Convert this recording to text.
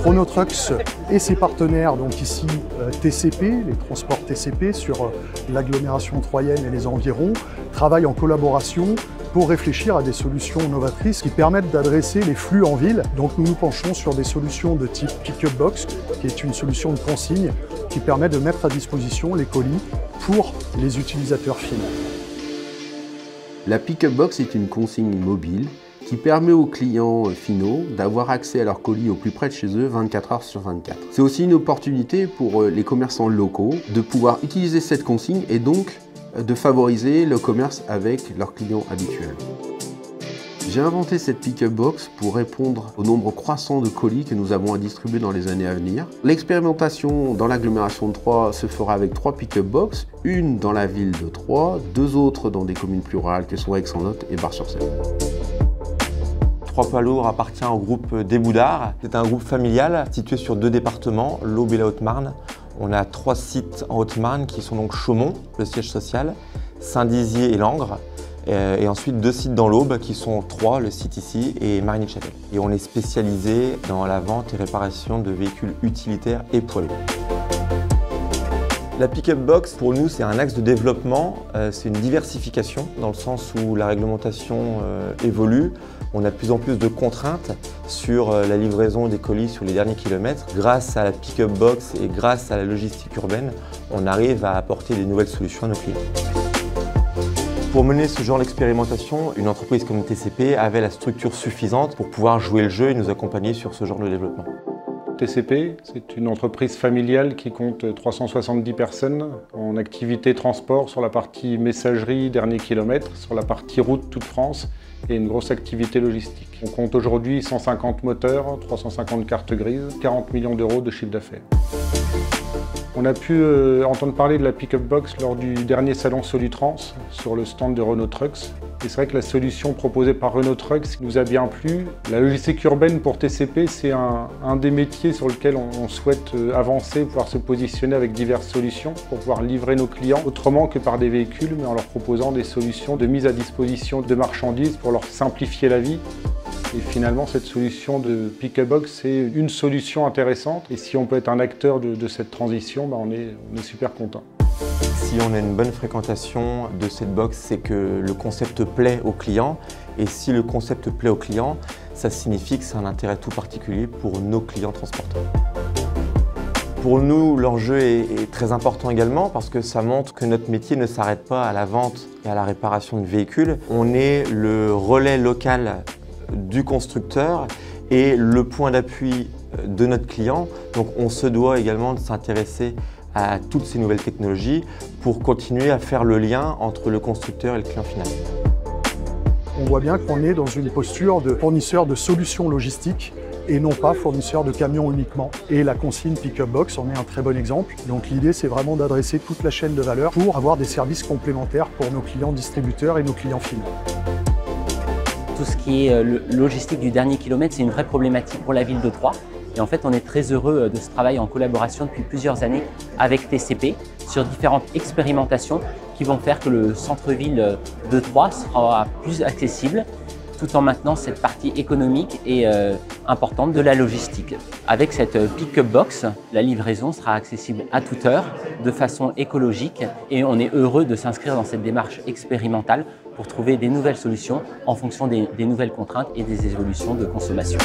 Renault Trucks et ses partenaires, donc ici TCP, les transports TCP sur l'agglomération troyenne et les environs, travaillent en collaboration pour réfléchir à des solutions novatrices qui permettent d'adresser les flux en ville. Donc nous nous penchons sur des solutions de type Pick-up Box, qui est une solution de consigne qui permet de mettre à disposition les colis pour les utilisateurs finaux. La Pick-up Box est une consigne mobile qui permet aux clients finaux d'avoir accès à leurs colis au plus près de chez eux 24 heures sur 24. C'est aussi une opportunité pour les commerçants locaux de pouvoir utiliser cette consigne et donc de favoriser le commerce avec leurs clients habituels. J'ai inventé cette Pick-up Box pour répondre au nombre croissant de colis que nous avons à distribuer dans les années à venir. L'expérimentation dans l'agglomération de Troyes se fera avec 3 Pick-up Box, une dans la ville de Troyes, 2 autres dans des communes plus rurales que sont Aix-en-Lot et Bar-sur-Seine. Trois Poids Lourds appartient au groupe des Boudards. C'est un groupe familial situé sur 2 départements, l'Aube et la Haute-Marne. On a 3 sites en Haute-Marne qui sont donc Chaumont, le siège social, Saint-Dizier et Langres. Et ensuite 2 sites dans l'Aube qui sont 3, le site ici, et Marigny-de-Châtel. Et on est spécialisé dans la vente et réparation de véhicules utilitaires et poids lourds. La Pick-up Box, pour nous, c'est un axe de développement, c'est une diversification dans le sens où la réglementation évolue. On a de plus en plus de contraintes sur la livraison des colis sur les derniers kilomètres. Grâce à la Pick-up Box et grâce à la logistique urbaine, on arrive à apporter des nouvelles solutions à nos clients. Pour mener ce genre d'expérimentation, une entreprise comme TCP avait la structure suffisante pour pouvoir jouer le jeu et nous accompagner sur ce genre de développement. TCP, c'est une entreprise familiale qui compte 370 personnes en activité transport sur la partie messagerie, dernier kilomètre, sur la partie route toute France et une grosse activité logistique. On compte aujourd'hui 150 moteurs, 350 cartes grises, 40 millions d'euros de chiffre d'affaires. On a pu entendre parler de la Pick-up Box lors du dernier salon Solutrans sur le stand de Renault Trucks. Et c'est vrai que la solution proposée par Renault Trucks nous a bien plu. La logistique urbaine pour TCP, c'est un des métiers sur lequel on souhaite avancer, pouvoir se positionner avec diverses solutions pour pouvoir livrer nos clients autrement que par des véhicules, mais en leur proposant des solutions de mise à disposition de marchandises pour leur simplifier la vie. Et finalement, cette solution de Pick-up Box, c'est une solution intéressante. Et si on peut être un acteur de cette transition, on est super content. Si on a une bonne fréquentation de cette box, c'est que le concept plaît aux clients. Et si le concept plaît aux clients, ça signifie que c'est un intérêt tout particulier pour nos clients transporteurs. Pour nous, l'enjeu est très important également parce que ça montre que notre métier ne s'arrête pas à la vente et à la réparation de véhicules. On est le relais local du constructeur et le point d'appui de notre client. Donc on se doit également de s'intéresser à toutes ces nouvelles technologies pour continuer à faire le lien entre le constructeur et le client final. On voit bien qu'on est dans une posture de fournisseur de solutions logistiques et non pas fournisseur de camions uniquement. Et la consigne Pick-up Box en est un très bon exemple. Donc l'idée, c'est vraiment d'adresser toute la chaîne de valeur pour avoir des services complémentaires pour nos clients distributeurs et nos clients finaux. Tout ce qui est logistique du dernier kilomètre, c'est une vraie problématique pour la ville de Troyes. Et en fait, on est très heureux de ce travail en collaboration depuis plusieurs années avec TCP sur différentes expérimentations qui vont faire que le centre-ville de Troyes sera plus accessible tout en maintenant cette partie économique et importante de la logistique. Avec cette Pick-up Box, la livraison sera accessible à toute heure, de façon écologique, et on est heureux de s'inscrire dans cette démarche expérimentale pour trouver des nouvelles solutions en fonction des nouvelles contraintes et des évolutions de consommation.